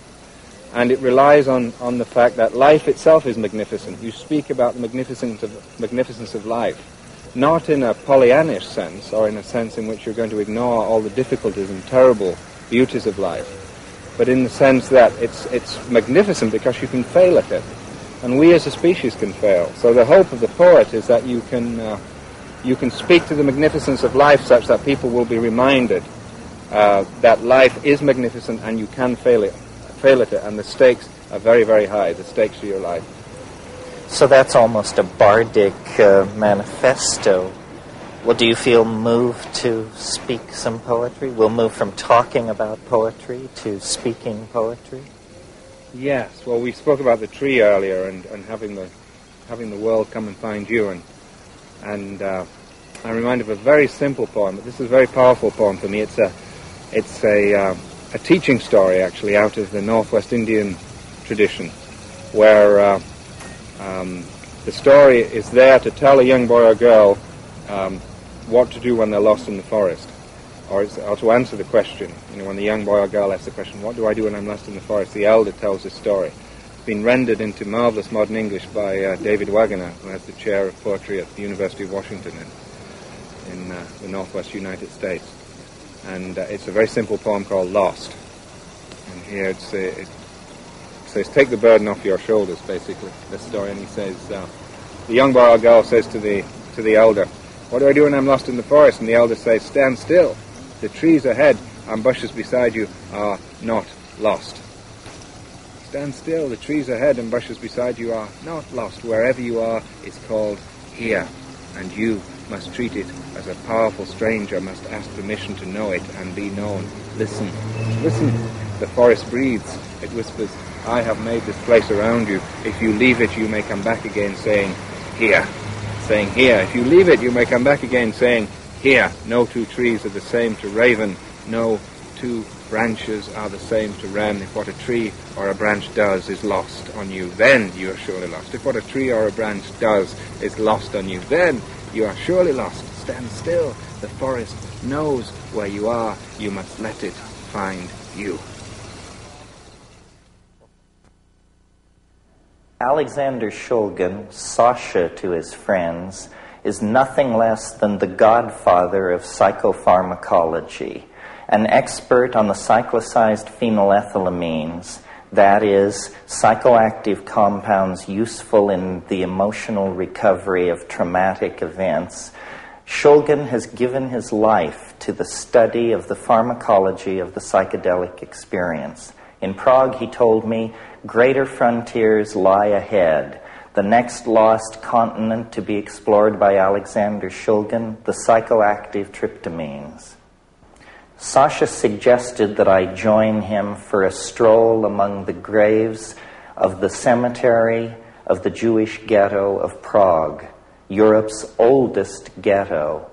And it relies on the fact that life itself is magnificent. You speak about the magnificence of life. Not in a Pollyannish sense, or in a sense in which you're going to ignore all the difficulties and terrible beauties of life, but in the sense that it's magnificent because you can fail at it, and we as a species can fail. So the hope of the poet is that you can speak to the magnificence of life such that people will be reminded that life is magnificent and you can fail at it, and the stakes are very, very high, the stakes of your life. So that's almost a bardic manifesto. Well, do you feel moved to speak some poetry? We'll move from talking about poetry to speaking poetry. Yes, well, we spoke about the tree earlier and having the world come and find you, and I'm reminded of a very simple poem, but this is a very powerful poem for me. It's a teaching story, actually, out of the Northwest Indian tradition, where the story is there to tell a young boy or girl what to do when they're lost in the forest, or to answer the question. When the young boy or girl asks the question, what do I do when I'm lost in the forest? The elder tells this story. It's been rendered into marvelous modern English by David Wagoner, who has the chair of poetry at the University of Washington in the Northwest United States. And it's a very simple poem called Lost. And here it says, take the burden off your shoulders, basically, this story. And he says, the young boy or girl says to the elder, what do I do when I'm lost in the forest? And the elder says, stand still. The trees ahead and bushes beside you are not lost. Stand still. The trees ahead and bushes beside you are not lost. Wherever you are, it's called here. And you must treat it as a powerful stranger, must ask permission to know it and be known. Listen. Listen. The forest breathes. It whispers, I have made this place around you. If you leave it, you may come back again saying, here. Saying, here. If you leave it, you may come back again saying, here. No two trees are the same to raven. No two branches are the same to wren. If what a tree or a branch does is lost on you, then you are surely lost. If what a tree or a branch does is lost on you, then you are surely lost. Stand still. The forest knows where you are. You must let it find you. Alexander Shulgin, Sasha to his friends, is nothing less than the godfather of psychopharmacology, an expert on the cyclicized phenylethylamines, that is, psychoactive compounds useful in the emotional recovery of traumatic events. Shulgin has given his life to the study of the pharmacology of the psychedelic experience. In Prague, he told me, greater frontiers lie ahead. The next lost continent to be explored by Alexander Shulgin, the psychoactive tryptamines. Sasha suggested that I join him for a stroll among the graves of the cemetery of the Jewish ghetto of Prague, Europe's oldest ghetto.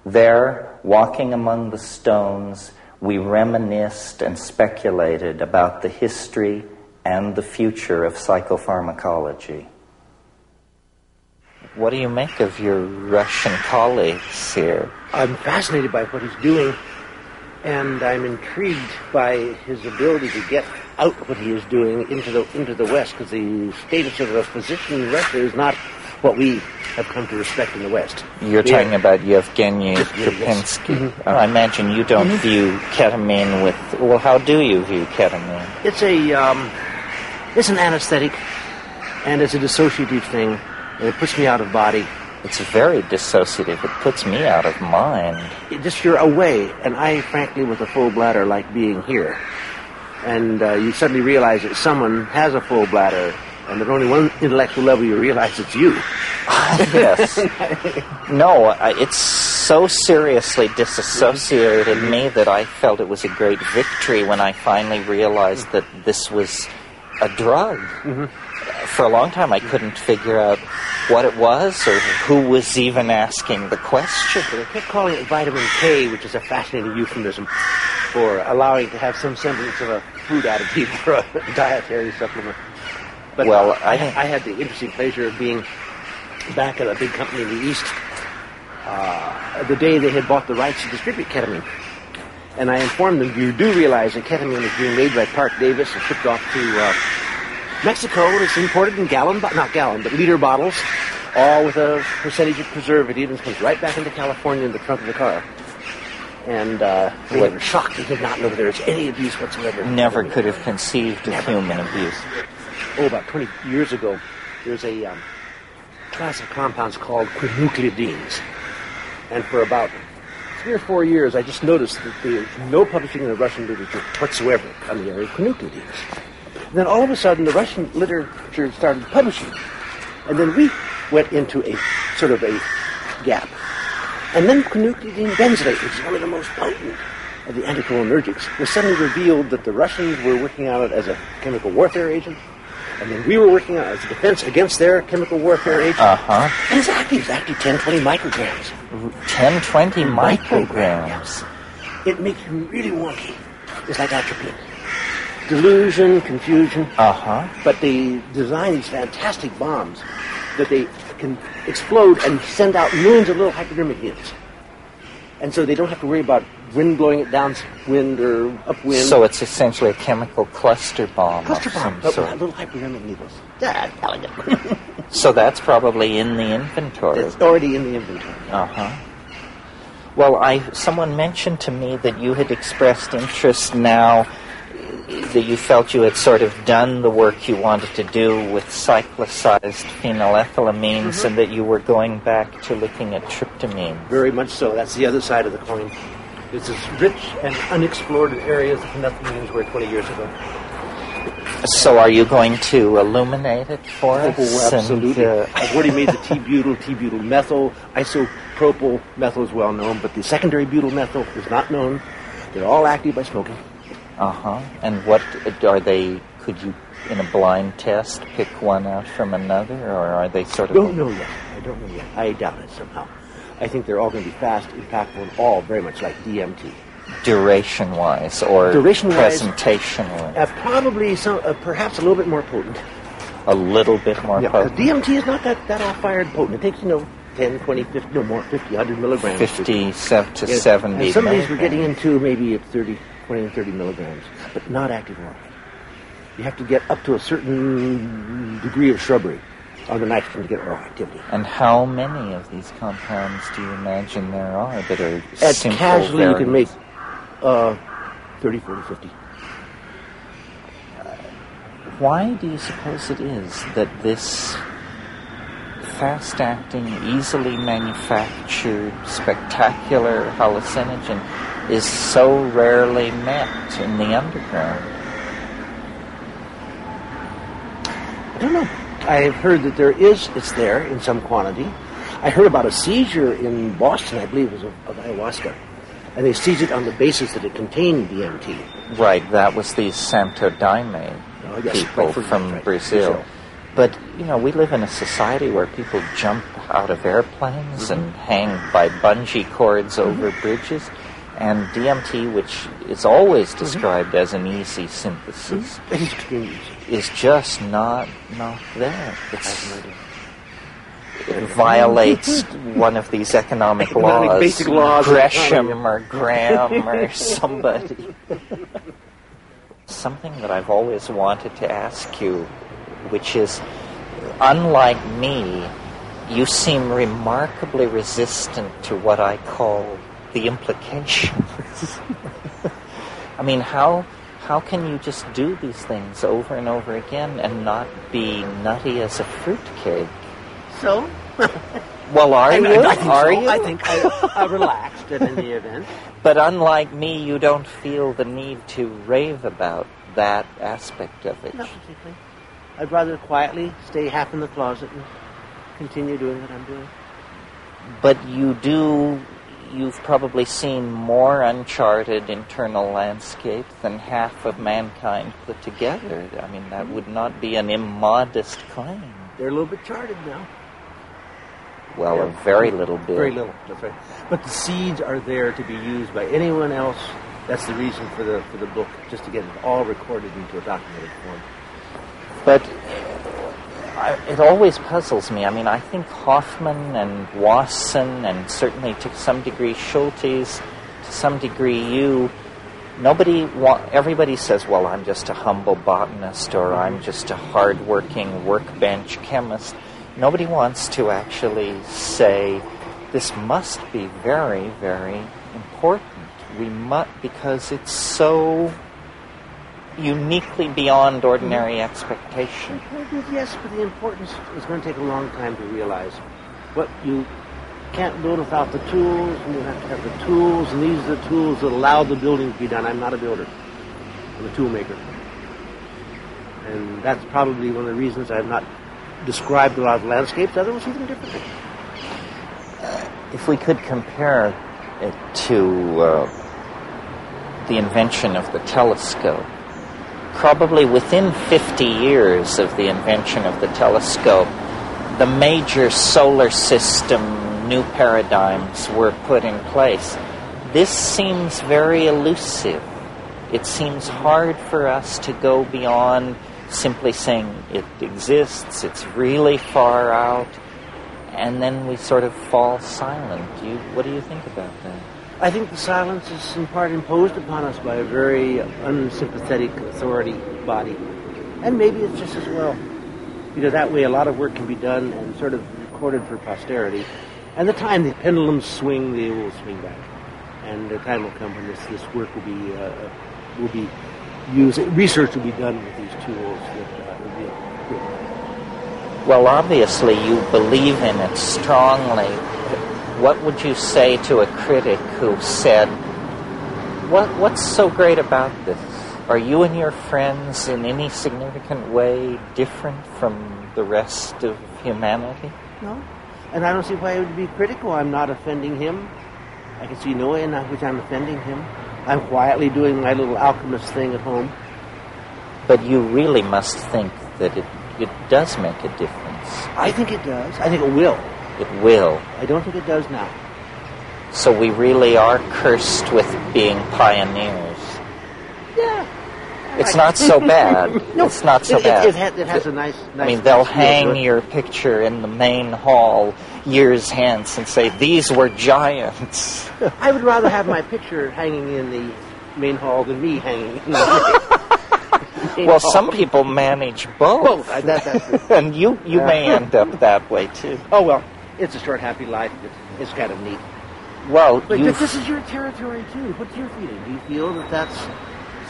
There, walking among the stones, we reminisced and speculated about the history and the future of psychopharmacology. What do you make of your Russian colleagues here? I'm fascinated by what he's doing, and I'm intrigued by his ability to get out what he is doing into the West, because the status of a physician in Russia is not what we have come to respect in the West. You're talking about Yevgeny Krupinski. Yes. I imagine you don't view ketamine with... Well, how do you view ketamine? It's an anesthetic, and it's a dissociative thing, and it puts me out of body. It's very dissociative. It puts me out of mind. You're away, and I, frankly, with a full bladder, like being here. And you suddenly realize that someone has a full bladder, and at only one intellectual level you realize it's you. Yes. No, it's so seriously disassociated me that I felt it was a great victory when I finally realized that this was a drug. Mm-hmm. For a long time I couldn't figure out what it was or who was even asking the question. They kept calling it vitamin K, which is a fascinating euphemism for allowing to have some semblance of a food additive for a dietary supplement. But well, I had the interesting pleasure of being back at a big company in the East the day they had bought the rights to distribute ketamine. And I informed them, you do realize that ketamine is being made by Park Davis and shipped off to Mexico, and it's imported in liter bottles, all with a percentage of preservative, and comes right back into California in the trunk of the car. And they were shocked. They did not know that there was any abuse whatsoever. Never could have conceived of human abuse. About 20 years ago, there's a class of compounds called quincuclidines. And for about 3 or 4 years, I just noticed that there's no publishing in the Russian literature whatsoever on the area of quincuclidines. Then all of a sudden, the Russian literature started publishing. And then we went into a sort of a gap. And then quincuclidine benzylate, which is one of the most potent of the anticholinergics, it was suddenly revealed that the Russians were working on it as a chemical warfare agent, and then we were working on it as a defense against their chemical warfare agent. Uh-huh. And it's actually 10, 20 micrograms. 10, 20 micrograms. Yes. It makes you really wonky. It's like atropine. Delusion, confusion. Uh-huh. But they design these fantastic bombs that they can explode and send out millions of little hypodermic needles. And so they don't have to worry about wind blowing it downwind or upwind. So it's essentially a chemical cluster bomb. Cluster of bomb, some but sort. with little hypodermic needles. That's elegant. So that's probably in the inventory. It's already in the inventory. Uh-huh. Well, someone mentioned to me that you had expressed interest now that you felt you had sort of done the work you wanted to do with cyclicized phenylethylamines, and that you were going back to looking at tryptamine. Very much so. That's the other side of the coin. It's as rich and unexplored areas of phenethylamines were 20 years ago. So are you going to illuminate it for us? Oh, absolutely. I've already made the T-butyl, T-butyl methyl, isopropyl methyl is well known, but the secondary butyl methyl is not known. They're all active by smoking. Uh-huh. And what are they, could you, in a blind test, pick one out from another, or are they sort of... I don't know yet. I doubt it somehow. I think they're all going to be fast, impactful, and all very much like DMT. Duration-wise, or presentation-wise? Probably perhaps a little bit more potent. A little bit more potent? Because DMT is not that all-fired potent. It takes, 10, 20, 50, no more, 50, 100 milligrams. 50 to 70 and some of these milligrams. we're getting into maybe at 30, 20 and 30 milligrams, but not active oil. You have to get up to a certain degree of shrubbery on the nitrogen to get oil activity. And how many of these compounds do you imagine there are that are At simple casually, variants? you can make 30, 40, 50. Why do you suppose it is that this fast-acting, easily manufactured, spectacular hallucinogen is so rarely met in the underground? I don't know. I've heard that it's there in some quantity. I heard about a seizure in Boston, I believe it was of ayahuasca. And they seized it on the basis that it contained DMT. Right, that was the Santo Daime people from Brazil. But, we live in a society where people jump out of airplanes and hang by bungee cords over bridges. And DMT, which is always described as an easy synthesis, is just not there. It violates one of these economic laws, basic laws, Gresham or Graham or somebody. Something that I've always wanted to ask you, which is, unlike me, you seem remarkably resistant to what I call the implications. I mean, how can you just do these things over and over again and not be nutty as a fruitcake? So? Well, are you? I think I relaxed in the event. But unlike me, you don't feel the need to rave about that aspect of it. Not particularly. I'd rather quietly stay half in the closet and continue doing what I'm doing. But you've probably seen more uncharted internal landscape than half of mankind put together. I mean, that would not be an immodest claim. They're a little bit charted now. Well, a very little bit. Very little, that's right. But the seeds are there to be used by anyone else. That's the reason for the book, just to get it all recorded into a documented form. But it always puzzles me. I mean, I think Hoffman and Wasson, and certainly to some degree Schultes, to some degree you, everybody says, well, I'm just a humble botanist, or I'm just a hard-working workbench chemist. Nobody wants to actually say, this must be very, very important. Because it's so uniquely beyond ordinary expectation. Yes, but the importance is going to take a long time to realize. What you can't build without the tools, and you have to have the tools, and these are the tools that allow the building to be done. I'm not a builder. I'm a tool maker. And that's probably one of the reasons I've not described a lot of landscapes. Others will see them differently. If we could compare it to the invention of the telescope. Probably within 50 years of the invention of the telescope, the major solar system new paradigms were put in place. This seems very elusive. It seems hard for us to go beyond simply saying it exists, it's really far out, and then we sort of fall silent. What do you think about that? I think the silence is in part imposed upon us by a very unsympathetic authority body. And maybe it's just as well. Because that way a lot of work can be done and sort of recorded for posterity. And the time the pendulums swing, they will swing back. And the time will come when this work will be used, research will be done with these tools that will be good. Well, obviously you believe in it strongly. What would you say to a critic who said, what's so great about this? Are you and your friends in any significant way different from the rest of humanity? No. And I don't see why it would be critical. I'm not offending him. I can see no way in which I'm offending him. I'm quietly doing my little alchemist thing at home. But you really must think that it does make a difference. I think it does. I think it will. It will. I don't think it does now. So we really are cursed with being pioneers. Yeah. It's not so bad. No, it's not so bad. It has a nice I mean, they'll feel hang to it. your picture in the main hall years hence and say, these were giants. I would rather have my picture hanging in the main hall than me hanging in the main Well, hall. some people manage both. That's And you may end up that way, too. Oh, well, it's a short, happy life. It's kind of neat. Well, But this is your territory, too. What's your feeling? Do you feel that that's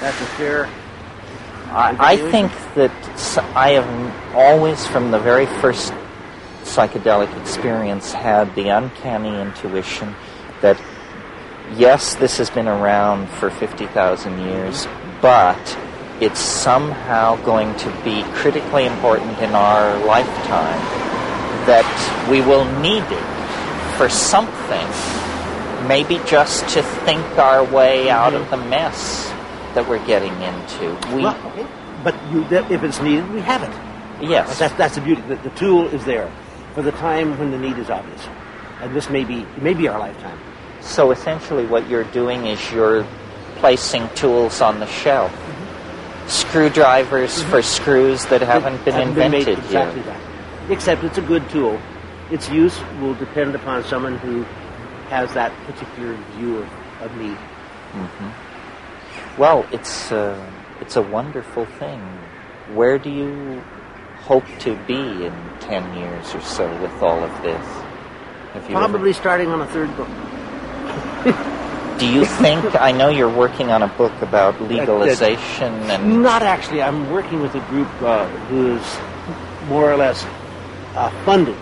a fair... I think that I have always, from the very first psychedelic experience, had the uncanny intuition that, yes, this has been around for 50,000 years, but it's somehow going to be critically important in our lifetime, that we will need it for something, maybe just to think our way out of the mess that we're getting into. Okay. But if it's needed, we have it. Yes. That's the beauty. The tool is there for the time when the need is obvious. And this may be our lifetime. So essentially what you're doing is you're placing tools on the shelf. Screwdrivers for screws that haven't been invented yet. Exactly that. Except it's a good tool. Its use will depend upon someone who has that particular view of need. Mm-hmm. Well, it's a wonderful thing. Where do you hope to be in 10 years or so with all of this? Probably starting on a third book. Do you think, I know you're working on a book about legalization and... Not actually. I'm working with a group who's more or less funded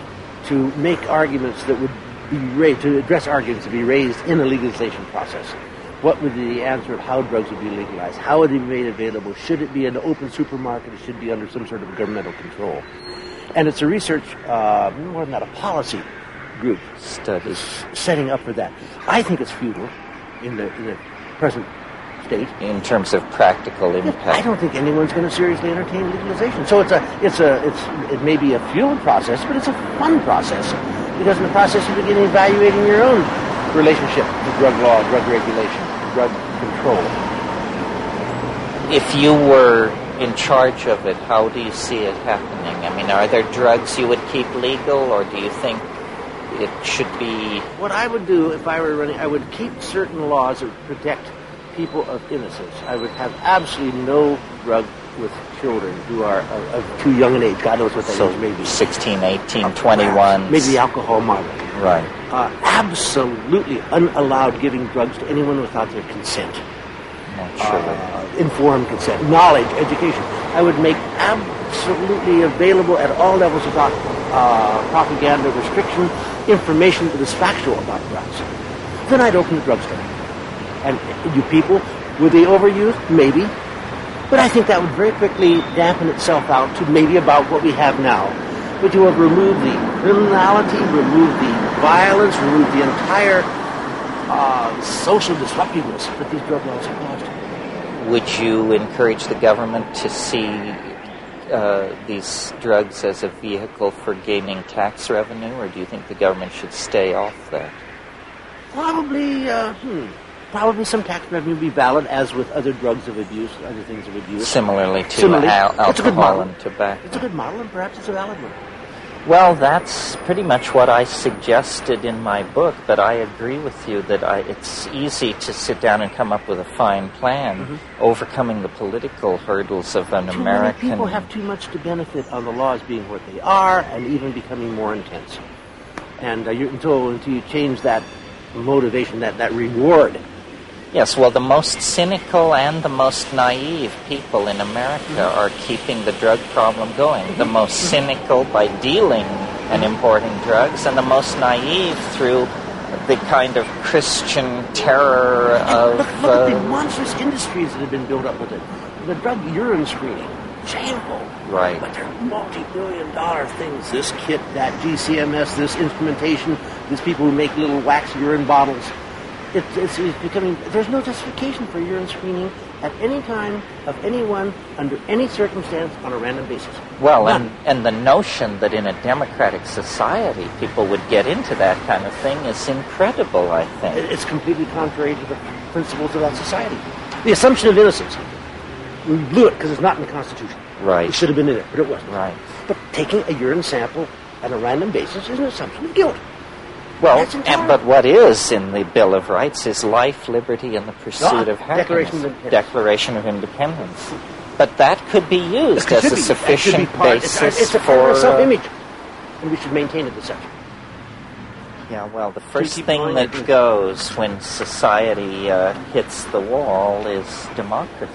to make arguments that would be raised, to address arguments to be raised in the legalization process. What would be the answer of how drugs would be legalized? How would they be made available? Should it be an open supermarket or should it be under some sort of governmental control? And it's a research, more than that, a policy group studies setting up for that. I think it's futile in the present state. In terms of practical impact. I don't think anyone's going to seriously entertain legalization. So it may be a futile process, but it's a fun process. Because in the process you begin evaluating your own relationship to drug law, drug regulation, drug control. If you were in charge of it, how do you see it happening? I mean, are there drugs you would keep legal, or do you think it should be... What I would do if I were running, I would keep certain laws that protect people of innocence. I would have absolutely no drug with children who are of too young an age. God knows what that age may be. 16, 18, 21. Maybe alcohol moderate. Right. Absolutely unallowed giving drugs to anyone without their consent. Naturally. Informed consent, knowledge, education. I would make absolutely available at all levels without propaganda, restriction, information that is factual about drugs. Then I'd open the drugstore. And you people, would they overuse? Maybe. But I think that would very quickly dampen itself out to maybe about what we have now. But you have removed the criminality, removed the violence, removed the entire social disruptiveness that these drug laws have caused. Would you encourage the government to see these drugs as a vehicle for gaining tax revenue, or do you think the government should stay off that? Probably some tax revenue would be valid, as with other drugs of abuse, other things of abuse. Similarly to alcohol and tobacco. It's a good model, and perhaps it's a valid one. Well, that's pretty much what I suggested in my book, but I agree with you that it's easy to sit down and come up with a fine plan, overcoming the political hurdles of an American... Too many people have too much to benefit on the laws being what they are, and even becoming more intense. And until you change that motivation, that reward... Yes, well, the most cynical and the most naive people in America are keeping the drug problem going. The most cynical by dealing and importing drugs, and the most naive through the kind of Christian terror of... Look at the monstrous industries that have been built up with it. The drug urine screening, shameful. Right. But they're multi-billion-dollar things. This kit, that GCMS, this instrumentation, these people who make little wax urine bottles. It's becoming... There's no justification for urine screening at any time of anyone, under any circumstance, on a random basis. Well, and the notion that in a democratic society people would get into that kind of thing is incredible, I think. It's completely contrary to the principles of that society. The assumption of innocence. We blew it because it's not in the Constitution. Right. It should have been in there, but it wasn't. Right. But taking a urine sample on a random basis is an assumption of guilt. Well, but what is in the Bill of Rights is life, liberty, and the pursuit of happiness. Declaration of Independence. But that could be used as a sufficient basis it's a for... It's a self-image, and we should maintain it as such. Yeah, well, the first thing that goes when society hits the wall is democracy.